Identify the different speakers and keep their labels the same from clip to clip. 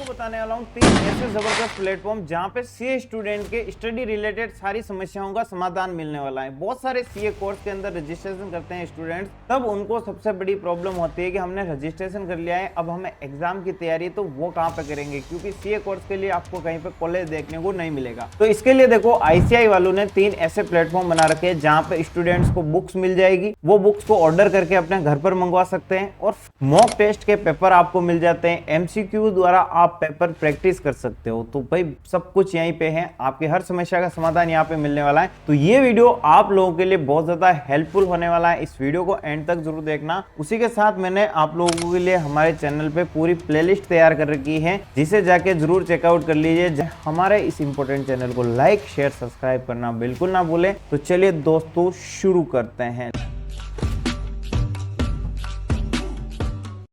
Speaker 1: आपको बताने वाला हूँ 3 ऐसे जबरदस्त प्लेटफॉर्म जहाँ पे सीए स्टूडेंट के स्टडी रिलेटेड सारी समस्याओं का समाधान मिलने वाला है। बहुत सारे सीए कोर्स के अंदर रजिस्ट्रेशन करते हैं स्टूडेंट्स, तब उनको सबसे बड़ी प्रॉब्लम होती है कि हमने रजिस्ट्रेशन कर लिया है, अब हमें एग्जाम की तैयारी तो वो कहाँ पे करेंगे, क्योंकि सीए कोर्स के लिए आपको कहीं पे कॉलेज देखने को नहीं मिलेगा। तो इसके लिए देखो आईसीआई वालों ने 3 ऐसे प्लेटफॉर्म बना रखे हैं जहाँ पे स्टूडेंट्स को बुक्स मिल जाएगी, वो बुक्स को ऑर्डर करके अपने घर पर मंगवा सकते हैं और मॉक टेस्ट के पेपर आपको मिल जाते हैं। एमसीक्यू द्वारा आप पेपर प्रैक्टिस कर सकते हो। तो भाई सब कुछ यहीं पे है, आपकी हर समस्या का समाधान यहाँ पे मिलने वाला है। तो ये वीडियो आप लोगों के लिए बहुत ज्यादा हेल्पफुल होने वाला है, इस वीडियो को एंड तक जरूर देखना। उसी के साथ मैंने आप लोगों के लिए हमारे चैनल पे पूरी प्लेलिस्ट तैयार कर रखी है, जिसे जाके जरूर चेकआउट कर लीजिए। हमारे इस इंपॉर्टेंट चैनल को लाइक शेयर सब्सक्राइब करना बिल्कुल ना भूलें। तो चलिए दोस्तों शुरू करते हैं।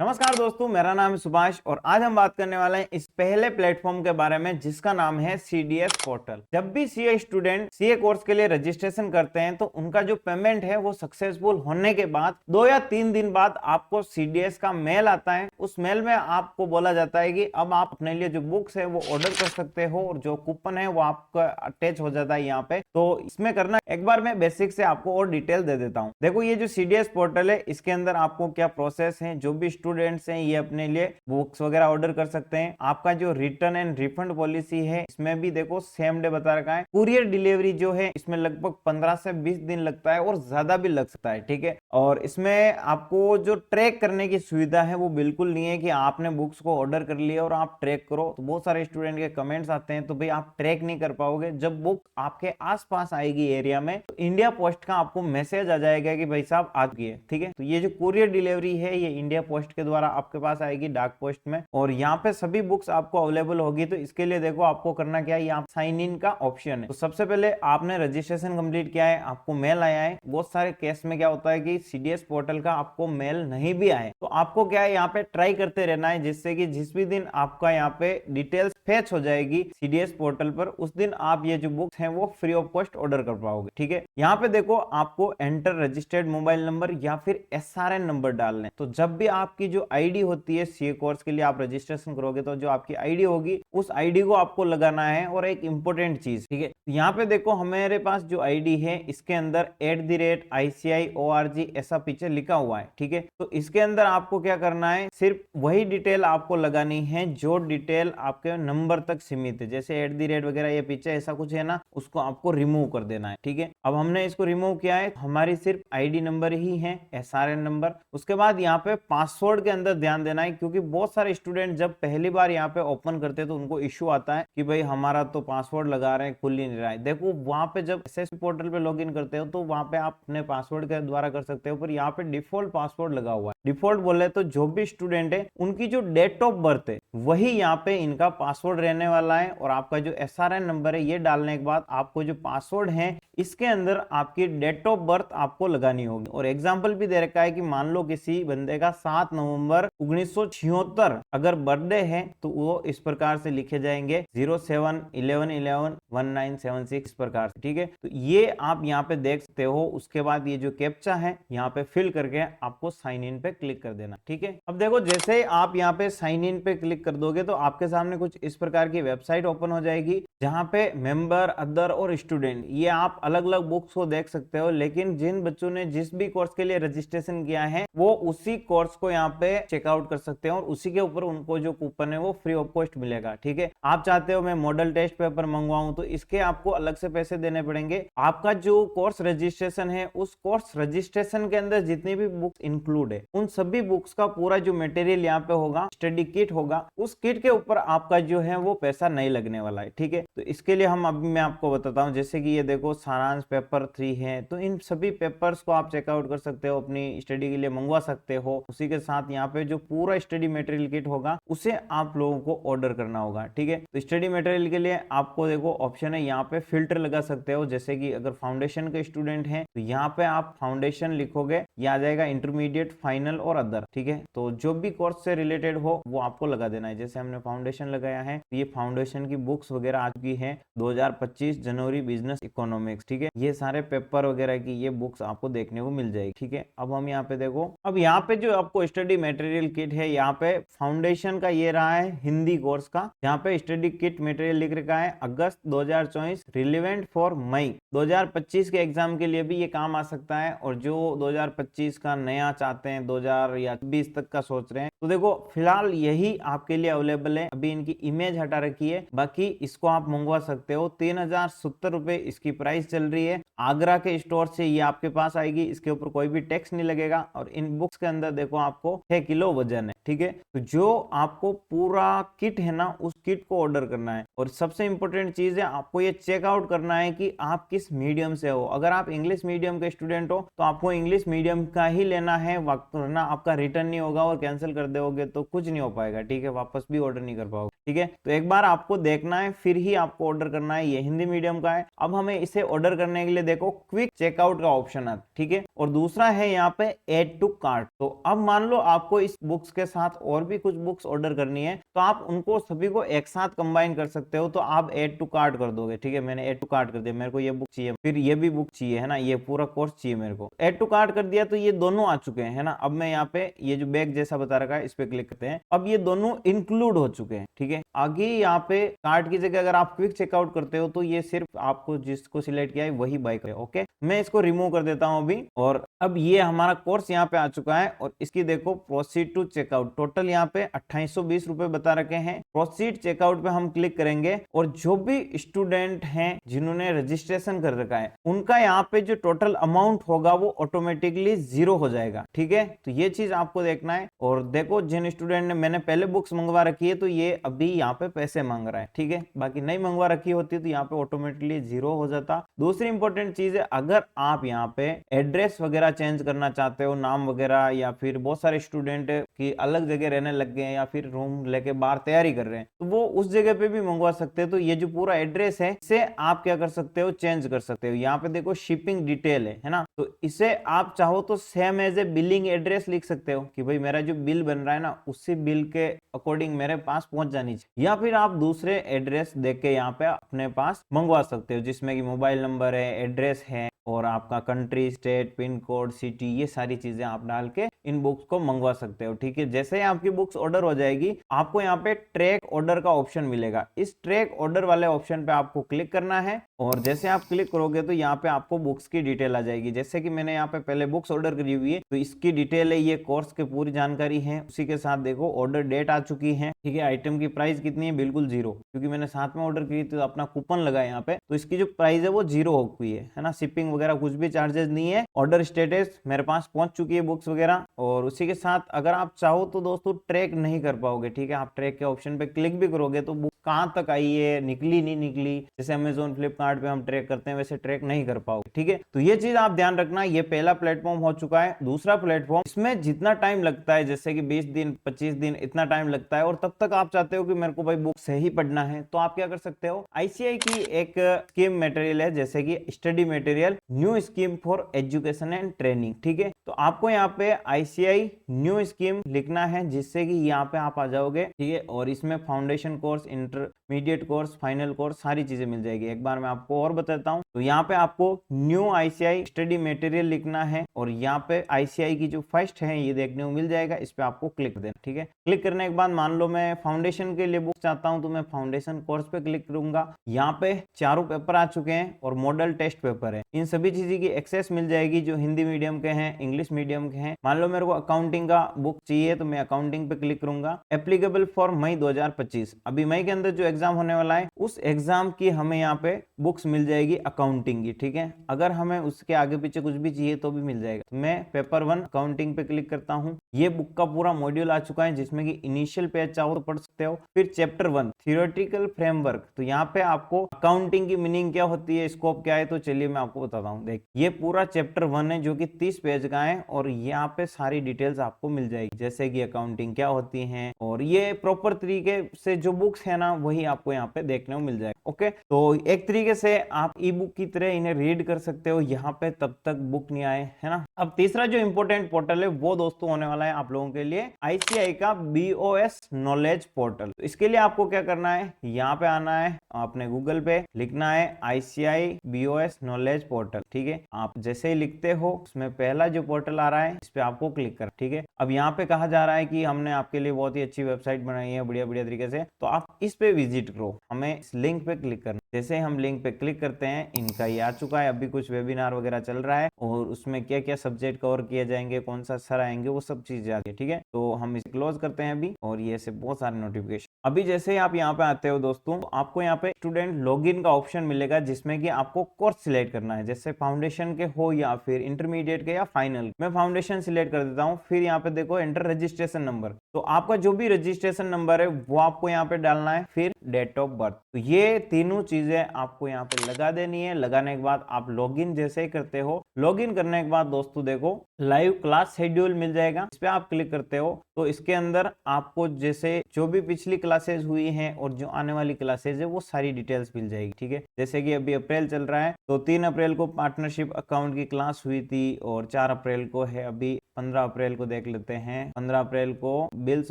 Speaker 1: नमस्कार दोस्तों, मेरा नाम है सुभाष और आज हम बात करने वाले हैं इस पहले प्लेटफॉर्म के बारे में जिसका नाम है सीडीएस पोर्टल। जब भी सीए स्टूडेंट सीए कोर्स के लिए रजिस्ट्रेशन करते हैं तो उनका जो पेमेंट है वो सक्सेसफुल होने के बाद 2 या 3 दिन बाद आपको सीडीएस का मेल आता है। उस मेल में आपको बोला जाता है कि अब आप अपने लिए जो बुक्स है वो ऑर्डर कर सकते हो और जो कूपन है वो आपका अटैच हो जाता है यहाँ पे। तो इसमें करना, एक बार मैं बेसिक से आपको और डिटेल दे देता हूँ। देखो ये जो सीडीएस पोर्टल है इसके अंदर आपको क्या प्रोसेस है, जो भी स्टूडेंट्स हैं ये अपने लिए बुक्स वगैरह ऑर्डर कर सकते हैं। आपका जो रिटर्न एंड रिफंड पॉलिसी है इसमें भी देखो सेम डे बता रखा है। कुरियर डिलीवरी जो है इसमें लगभग 15 से 20 दिन लगता है और ज्यादा भी लग सकता है, ठीक है। और इसमें आपको जो ट्रैक करने की सुविधा है वो बिल्कुल नहीं है कि आपने बुक्स को ऑर्डर कर लिया और आप ट्रैक करो। तो बहुत सारे स्टूडेंट के कमेंट्स आते हैं, तो भाई आप ट्रैक नहीं कर पाओगे। जब बुक आपके आसपास आएगी एरिया में तो इंडिया पोस्ट का आपको मैसेज आ जाएगा कि भाई साहब आ गई है, ठीक है। तो ये जो कुरियर डिलीवरी है ये इंडिया पोस्ट के द्वारा आपके पास आएगी डाक पोस्ट में, और यहाँ पे सभी बुक्स आपको अवेलेबल होगी। तो इसके लिए देखो आपको करना क्या है, यहाँ साइन इन का ऑप्शन है। तो सबसे पहले आपने रजिस्ट्रेशन कंप्लीट किया है, आपको मेल आया है। बहुत सारे केस में क्या होता है कि सीडीएस पोर्टल का आपको मेल नहीं भी आए तो आपको क्या है यहाँ पे ट्राई करते रहना है, जिससे कि जिस भी दिन आपका यहाँ पे डिटेल्स फेच हो जाएगी सीडीएस पोर्टल पर, उस दिन आप ये जो बुक्स हैं वो फ्री ऑफ कॉस्ट ऑर्डर कर पाओगे, ठीक है। यहाँ पे देखो आपको एंटर रजिस्टर्ड मोबाइल नंबर या फिर एसआरएन नंबर डालने। तो जब भी आपकी जो आईडी होती है सीए कोर्स के लिए आप रजिस्ट्रेशन करोगे तो जो आपकी आईडी होगी उस आईडी को आपको लगाना है। और एक इंपॉर्टेंट चीज, ठीक है, यहाँ पे देखो हमारे पास जो आईडी है इसके अंदर @ICIORG ऐसा पीछे लिखा हुआ है, ठीक है। तो इसके अंदर आपको क्या करना है, सिर्फ वही डिटेल आपको लगानी है जो डिटेल आपके नंबर तक सीमित है। जैसे @ वगैरह ये पीछे ऐसा कुछ है ना, उसको आपको रिमूव कर देना है, ठीक है। अब हमने इसको रिमूव किया है, हमारी सिर्फ आईडी नंबर ही है, एसआरएन नंबर। उसके बाद यहाँ पे पासवर्ड के अंदर ध्यान देना है, क्योंकि बहुत सारे स्टूडेंट जब पहली बार यहाँ पे ओपन करते हैं तो उनको इश्यू आता है कि भाई हमारा तो पासवर्ड लगा रहे हैं, खुल ही नहीं रहा है। देखो वहां पे जब एसएससी पोर्टल पे लॉगिन करते हो तो वहां पे आप अपने पासवर्ड के द्वारा कर सकते हो, पर यहाँ पे डिफॉल्ट पासवर्ड लगा हुआ है। डिफॉल्ट बोले तो जो भी स्टूडेंट है उनकी जो डेट ऑफ बर्थ है वही यहाँ पे इनका पासवर्ड रहने वाला है। और आपका जो एसआरएन नंबर है ये डालने के बाद आपको जो पासवर्ड है इसके अंदर आपकी डेट ऑफ बर्थ आपको लगानी होगी। और एग्जाम्पल भी दे रखा है कि मान लो किसी बंदे का 7 नवंबर 1976 अगर बर्थडे है तो वो इस प्रकार से लिखे जाएंगे 07/11/1976 इस प्रकार से, ठीक है। तो ये आप यहाँ पे देख सकते हो। उसके बाद ये जो कैप्चा है यहाँ पे फिल करके आपको साइन इन पे क्लिक कर देना, ठीक है। अब देखो जैसे ही आप यहाँ पे साइन इन पे क्लिक कर दोगे तो आपके सामने कुछ इस प्रकार की वेबसाइट ओपन हो जाएगी, जहां पे मेंबर, अदर और स्टूडेंट ये आप अलग अलग बुक्स को देख सकते हो। लेकिन जिन बच्चों ने जिस भी कोर्स के लिए रजिस्ट्रेशन किया है वो उसी कोर्स को यहाँ पे चेकआउट कर सकते हैं और उसी के ऊपर उनको जो कूपन है वो फ्री ऑफ कॉस्ट मिलेगा, ठीक है। आप चाहते हो मैं मॉडल टेस्ट पेपर मंगवाऊं तो इसके आपको अलग से पैसे देने पड़ेंगे। आपका जो कोर्स रजिस्ट्रेशन है उस कोर्स रजिस्ट्रेशन के अंदर जितनी भी बुक्स इंक्लूड है उन सभी बुक्स का पूरा जो मटेरियल यहाँ पे होगा, स्टडी किट होगा, उस किट के ऊपर आपका जो है वो पैसा नहीं लगने वाला है, ठीक है। तो इसके लिए हम अभी मैं आपको बताता हूँ, जैसे कि ये देखो सारांश पेपर 3 है, तो इन सभी पेपर्स को आप चेकआउट कर सकते हो, अपनी स्टडी के लिए मंगवा सकते हो। उसी के साथ यहाँ पे जो पूरा स्टडी मटेरियल किट होगा उसे आप लोगों को ऑर्डर करना होगा, ठीक है। तो स्टडी मटेरियल के लिए आपको देखो ऑप्शन है, यहाँ पे फिल्टर लगा सकते हो। जैसे कि अगर फाउंडेशन के स्टूडेंट हैं तो यहाँ पे आप फाउंडेशन लिखोगे, ये आ जाएगा इंटरमीडिएट, फाइनल और अदर, ठीक है। तो जो भी कोर्स से रिलेटेड हो वो आपको लगा देना है। जैसे हमने फाउंडेशन लगाया है, ये फाउंडेशन की बुक्स वगैरह आ चुकी है 2025 जनवरी बिजनेस इकोनॉमिक्स, इकोनॉमिक्स, ठीक है। ये सारे पेपर वगैरह की ये बुक्स आपको देखने को मिल जाएगी, ठीक है। अब हम यहाँ पे देखो, अब यहाँ पे जो आपको स्टडी मटेरियल किट है, यहाँ पे फाउंडेशन का ये रहा है हिंदी कोर्स का, यहाँ पे स्टडी किट मटेरियल लिख रखा है अगस्त 2024 रिलेवेंट फॉर मई 2025 के एग्जाम के लिए भी ये काम आ सकता है। और जो 2025 का नया चाहते हैं 2000 या 20 तक का सोच रहे हैं, तो देखो फिलहाल यही आपके लिए अवेलेबल है। अभी इनकी इमेज हटा रखी है, बाकी इसको आप मंगवा सकते हो। 3070 रुपए इसकी प्राइस चल रही है। आगरा के स्टोर से ये आपके पास आएगी, इसके ऊपर कोई भी टैक्स नहीं लगेगा। और इन बुक्स के अंदर देखो आपको 6 किलो वजन है, ठीक है। तो जो आपको पूरा किट है ना, उस किट को ऑर्डर करना है। और सबसे इंपॉर्टेंट चीज है, आपको ये चेकआउट करना है कि आप किस मीडियम से हो। अगर आप इंग्लिश मीडियम के स्टूडेंट हो तो आपको इंग्लिश मीडियम का ही लेना है, वरना आपका रिटर्न नहीं होगा और कैंसिल कर दोगे तो कुछ नहीं हो पाएगा, ठीक है। वापस भी ऑर्डर नहीं कर पाओगे, ठीक है। तो एक बार आपको देखना है, फिर ही आपको ऑर्डर करना है। ये हिंदी मीडियम का है। अब हमें इसे ऑर्डर करने के लिए देखो क्विक चेकआउट का ऑप्शन है, ठीक है। और दूसरा है यहाँ पे ऐड टू कार्ट। तो अब मान लो आपको इस बुक्स के साथ और भी कुछ बुक्स ऑर्डर करनी है, तो आप उनको सभी को एक साथ कंबाइन कर सकते हो। तो आप ऐड टू कार्ट कर दोगे, ठीक है। मैंने ऐड टू कार्ट कर दिया, मेरे को ये बुक चाहिए, फिर ये भी बुक चाहिए, है ना, ये पूरा कोर्स चाहिए मेरे को। ऐड टू कार्ट कर दिया तो ये दोनों आ चुके हैं, है ना। अब मैं यहाँ पे ये जो बैग जैसा बता रखा है इस पे क्लिक करते हैं। अब ये दोनों इंक्लूड हो चुके हैं, ठीक है। आगे यहाँ पे कार्ट की जगह अगर आप क्विक चेकआउट करते हो तो ये सिर्फ आपको जिसको सिलेक्ट किया है वही बाय करे, ओके। मैं इसको रिमूव कर देता हूं अभी। और अब ये हमारा कोर्स यहाँ पे आ चुका है। और इसकी देखो प्रोसीड टू चेकआउट, टोटल यहाँ पे 2820 रुपए बता रखे हैं। प्रोसीड चेकआउट पे हम क्लिक करेंगे और जो भी स्टूडेंट हैं जिन्होंने रजिस्ट्रेशन कर रखा है, उनका यहाँ पे जो टोटल अमाउंट होगा वो ऑटोमेटिकली 0 हो जाएगा, ठीक है। तो ये चीज आपको देखना है। और देखो जिन स्टूडेंट ने, मैंने पहले बुक्स मंगवा रखी है तो ये अभी यहाँ पे पैसे मांग रहा है, ठीक है। बाकी नहीं मंगवा रखी होती तो यहाँ पे ऑटोमेटिकली 0 हो जाता। दूसरी इंपॉर्टेंट चीज है, अगर आप यहाँ पे एड्रेस वगैरह चेंज करना चाहते हो, नाम वगैरह, या फिर बहुत सारे स्टूडेंट की अलग जगह रहने लग गए हैं या फिर रूम लेके बाहर तैयारी कर रहे हैं, तो वो उस जगह पे भी मंगवा सकते हैं। तो ये जो पूरा एड्रेस है इसे आप क्या कर सकते हो, चेंज कर सकते हो। यहाँ पे देखो शिपिंग डिटेल है ना। तो इसे आप चाहो तो same as a billing address लिख सकते हो कि भाई मेरा जो बिल बन रहा है ना, उसी बिल के अकॉर्डिंग मेरे पास पहुंच जानी चाहिए। या फिर आप दूसरे एड्रेस देख के यहाँ पे अपने पास मंगवा सकते हो, जिसमें कि मोबाइल नंबर है, एड्रेस है और आपका country, state, pin code, city, ये सारी चीजें आप डाल के इन बुक्स को मंगवा सकते हो, ठीक है। जैसे ही आपकी बुक्स ऑर्डर हो जाएगी, आपको यहाँ पे ट्रैक ऑर्डर का ऑप्शन मिलेगा। इस ट्रैक ऑर्डर वाले ऑप्शन पे आपको क्लिक करना है। और जैसे आप क्लिक करोगे तो यहाँ पे आपको बुक्स की डिटेल आ जाएगी। जैसे कि मैंने यहाँ पे पहले बुक्स ऑर्डर करी हुई है तो इसकी डिटेल है, ये कोर्स की पूरी जानकारी है। उसी के साथ देखो ऑर्डर डेट आ चुकी है, ठीक है। आइटम की प्राइस कितनी है, बिल्कुल 0, क्योंकि मैंने साथ में ऑर्डर की तो अपना कूपन लगा यहाँ पे, तो इसकी जो प्राइस है वो 0 हो गई है ना। शिपिंग वगैरह कुछ भी चार्जेस नहीं है। ऑर्डर स्टेटस मेरे पास पहुंच चुकी है बुक्स वगैरह। और उसी के साथ अगर आप चाहो तो दोस्तों ट्रैक नहीं कर पाओगे, ठीक है। आप ट्रैक के ऑप्शन पे क्लिक भी करोगे तो बुक कहाँ तक आई है, निकली नहीं निकली, जैसे अमेजोन, फ्लिपकार्ट पे हम ट्रैक करते हैं वैसे ट्रैक नहीं कर पाओगे, ठीक है। तो ये चीज आप ध्यान रखना। ये पहला प्लेटफॉर्म हो चुका है। दूसरा प्लेटफॉर्म, इसमें जितना टाइम लगता है, जैसे कि 20 दिन 25 दिन इतना टाइम लगता है, और तब तक आप चाहते हो कि मेरे को भाई बुक से ही पढ़ना है, तो आप क्या कर सकते हो, आईसीआई की एक स्कीम मटेरियल है, जैसे कि study material new scheme for education and training, ठीक है। तो आपको यहाँ पे आईसीआई न्यू स्कीम लिखना है, जिससे कि यहाँ पे आप आ जाओगे, ठीक है। और इसमें foundation course, intermediate course, final course, सारी चीजें मिल जाएगी। एक बार मैं आपको और बताता हूँ। तो यहाँ पे आपको न्यू आईसीआई स्टडी मटेरियल लिखना है और यहाँ पे आईसीआई की जो फर्स्ट है ये देखने को मिल जाएगा, इस पे आपको क्लिक देना, ठीक है। क्लिक करने के बाद मान लो मैं फाउंडेशन के लिए बुक चाहता हूँ तो मैं फाउंडेशन कोर्स पे क्लिक करूंगा। यहाँ पे चारों पेपर आ चुके हैं और मॉडल टेस्ट पेपर है। इन सभी चीजों की एक्सेस मिल जाएगी, जो हिंदी मीडियम के हैं, इंग्लिश मीडियम के हैं। मान लो मेरे को अकाउंटिंग का बुक चाहिए तो मैं अकाउंटिंग पे क्लिक करूंगा। एप्लीकेबल फॉर मई 2025, अभी मई के अंदर जो एग्जाम होने वाला है उस एग्जाम की हमें यहाँ पे बुक्स मिल जाएगी अकाउंटिंग की, ठीक है। अगर हमें उसके आगे पीछे कुछ भी चाहिए तो भी मिल जाएगा। तो मैं पेपर 1 अकाउंटिंग पे क्लिक करता हूँ। ये बुक का पूरा मॉड्यूल आ चुका है, जिसमें कि इनिशियल पेज चाहो तो पढ़ सकते हो। फिर चैप्टर 1 थियोरेटिकल फ्रेमवर्क, तो यहाँ पे आपको अकाउंटिंग की मीनिंग क्या होती है, स्कोप क्या है, तो चलिए मैं आपको बताता हूँ। देख, ये पूरा चैप्टर 1 है जो कि 30 पेज का है और यहाँ पे सारी डिटेल्स आपको मिल जाएगी, जैसे कि अकाउंटिंग क्या होती है। और ये प्रॉपर तरीके से जो बुक्स है ना ना वही आपको यहाँ पे देखने को मिल जाएगा। ओके, तो एक तरीके से आप ई बुक की तरह इन्हें रीड कर सकते हो यहाँ पे तब तक बुक नहीं आए, है ना। अब तीसरा जो इंपॉर्टेंट पोर्टल है वो दोस्तों होने वाला है आप लोगों के लिए आईसीआई का बीओएस नॉलेज पोर्टल। तो इसके लिए आपको क्या करना है, यहाँ पे आना है, आपने गूगल पे लिखना है आईसीआई बीओएस नॉलेज पोर्टल। ठीक है, आप जैसे ही लिखते हो उसमें पहला जो पोर्टल आ रहा है इस पे आपको क्लिक करना। ठीक है, अब यहाँ पे कहा जा रहा है कि हमने आपके लिए बहुत ही अच्छी वेबसाइट बनाई है बढ़िया बढ़िया तरीके से, तो आप इस पे विजिट करो, हमें इस लिंक पे क्लिक करना। जैसे हम लिंक पे क्लिक करते हैं, इनका ये आ चुका है, अभी कुछ वेबिनार वगैरह चल रहा है और उसमें क्या क्या सब्जेक्ट कवर किए जाएंगे, कौन सा सर आएंगे, वो सब चीजें आती है। ठीक है, तो हम इसे क्लोज करते हैं अभी, और ये से बहुत सारे नोटिफिकेशन। अभी जैसे ही आप यहाँ पे आते हो दोस्तों, तो आपको यहाँ पे स्टूडेंट लॉगिन का ऑप्शन मिलेगा जिसमें कि आपको कोर्स सिलेक्ट करना है, जैसे फाउंडेशन के हो या फिर इंटरमीडिएट के या फाइनल। मैं फाउंडेशन सिलेक्ट कर देता हूँ। फिर यहाँ पे देखो एंटर रजिस्ट्रेशन नंबर, तो आपका जो भी रजिस्ट्रेशन नंबर है वो आपको यहाँ पे डालना है, फिर डेट ऑफ बर्थ। तो ये तीनों चीजें आपको यहाँ पे लगा देनी है। लगाने के बाद आप लॉगिन जैसे ही करते हो, लॉगिन करने के बाद दोस्तों देखो लाइव क्लास शेड्यूल मिल जाएगा, इस पे आप क्लिक करते हो तो इसके अंदर आपको जैसे जो भी पिछली क्लासेस हुई हैं और जो आने वाली क्लासेस है वो सारी डिटेल्स मिल जाएगी। ठीक है, जैसे कि अभी अप्रैल चल रहा है तो 3 अप्रैल को पार्टनरशिप अकाउंट की क्लास हुई थी और 4 अप्रैल को है, अभी 15 अप्रैल को देख लेते हैं, 15 अप्रैल को बिल्स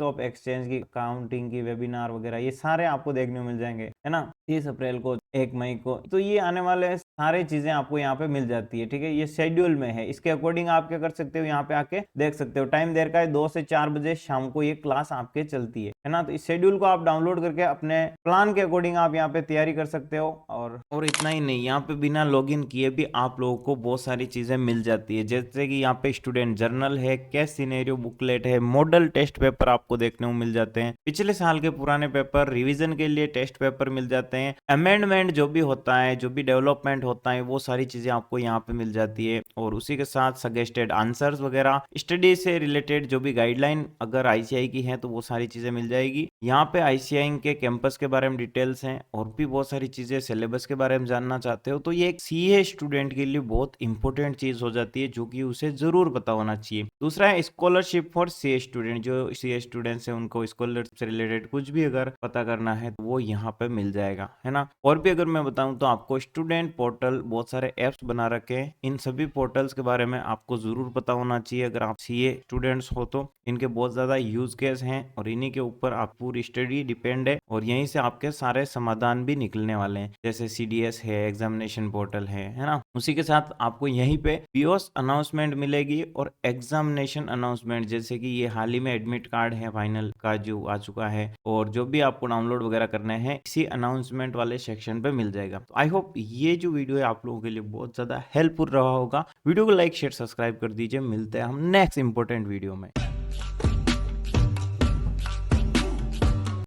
Speaker 1: ऑफ एक्सचेंज की अकाउंटिंग की वेबिनार वगैरह ये सारे आपको देखने को मिल जाएंगे, है ना। 30 अप्रैल को, 1 मई को, तो ये आने वाले सारे चीजें आपको यहाँ पे मिल जाती है। ठीक है, ये शेड्यूल में है, इसके अकॉर्डिंग आप क्या कर सकते हो, यहाँ पे आके देख सकते हो। टाइम देर का है 2 से 4 बजे शाम को ये क्लास आपके चलती है ना। तो इस शेड्यूल को आप डाउनलोड करके अपने प्लान के अकॉर्डिंग आप यहाँ पे तैयारी कर सकते हो। और इतना ही नहीं, यहाँ पे बिना लॉगिन किए भी आप लोगों को बहुत सारी चीजें मिल जाती है, जैसे कि यहाँ पे स्टूडेंट जर्नल है, केस सिनेरियो बुकलेट है, मॉडल टेस्ट पेपर आपको देखने को मिल जाते हैं, पिछले साल के पुराने पेपर, रिवीजन के लिए टेस्ट पेपर मिल जाते हैं, अमेंडमेंट जो भी होता है, जो भी डेवलपमेंट होता है, वो सारी चीजें आपको यहाँ पे मिल जाती है। और उसी के साथ सजेस्टेड आंसर्स वगैरह, स्टडी से रिलेटेड जो भी गाइडलाइन अगर आईसीआई की है तो वो सारी चीजें मिल जाएगी। यहाँ पे आईसीआई के कैंपस के बारे में डिटेल्स हैं और भी बहुत सारी चीजें, सिलेबस के बारे में जानना चाहते हो तो ये एक सीए स्टूडेंट के लिए बहुत इंपॉर्टेंट चीज हो जाती है जो कि उसे जरूर पता होना चाहिए। दूसरा है स्कॉलरशिप फॉर सीए स्टूडेंट, जो सीए स्टूडेंट्स है उनको स्कॉलरशिप से रिलेटेड कुछ भी अगर पता करना है तो वो यहाँ पे मिल जाएगा, है ना। और भी अगर मैं बताऊं तो आपको स्टूडेंट पोर्टल बहुत सारे एप्स बना रखे हैं, इन सभी पोर्टल्स के बारे में आपको जरूर पता होना चाहिए अगर आप सीए स्टूडेंट्स हो तो। इनके बहुत ज्यादा यूज केस हैं और इन्हीं के ऊपर आप पूरी स्टडी डिपेंड है और यहीं से आपके सारे समाधान भी निकलने वाले हैं, जैसे सीडीएस है, एग्जामिनेशन पोर्टल है ना। उसी के साथ आपको यहीं पे पीओस अनाउंसमेंट मिलेगी और एग्जामिनेशन अनाउंसमेंट, जैसे कि ये हाल ही में एडमिट कार्ड है फाइनल का जो आ चुका है और जो भी आपको डाउनलोड वगैरह करने हैं इसी अनाउंसमेंट वाले सेक्शन पे मिल जाएगा। तो आई होप ये जो वीडियो है आप लोगों के लिए बहुत ज्यादा हेल्पफुल रहा होगा। वीडियो को लाइक शेयर सब्सक्राइब कर दीजिए, मिलते हैं हम नेक्स्ट इंपॉर्टेंट वीडियो में।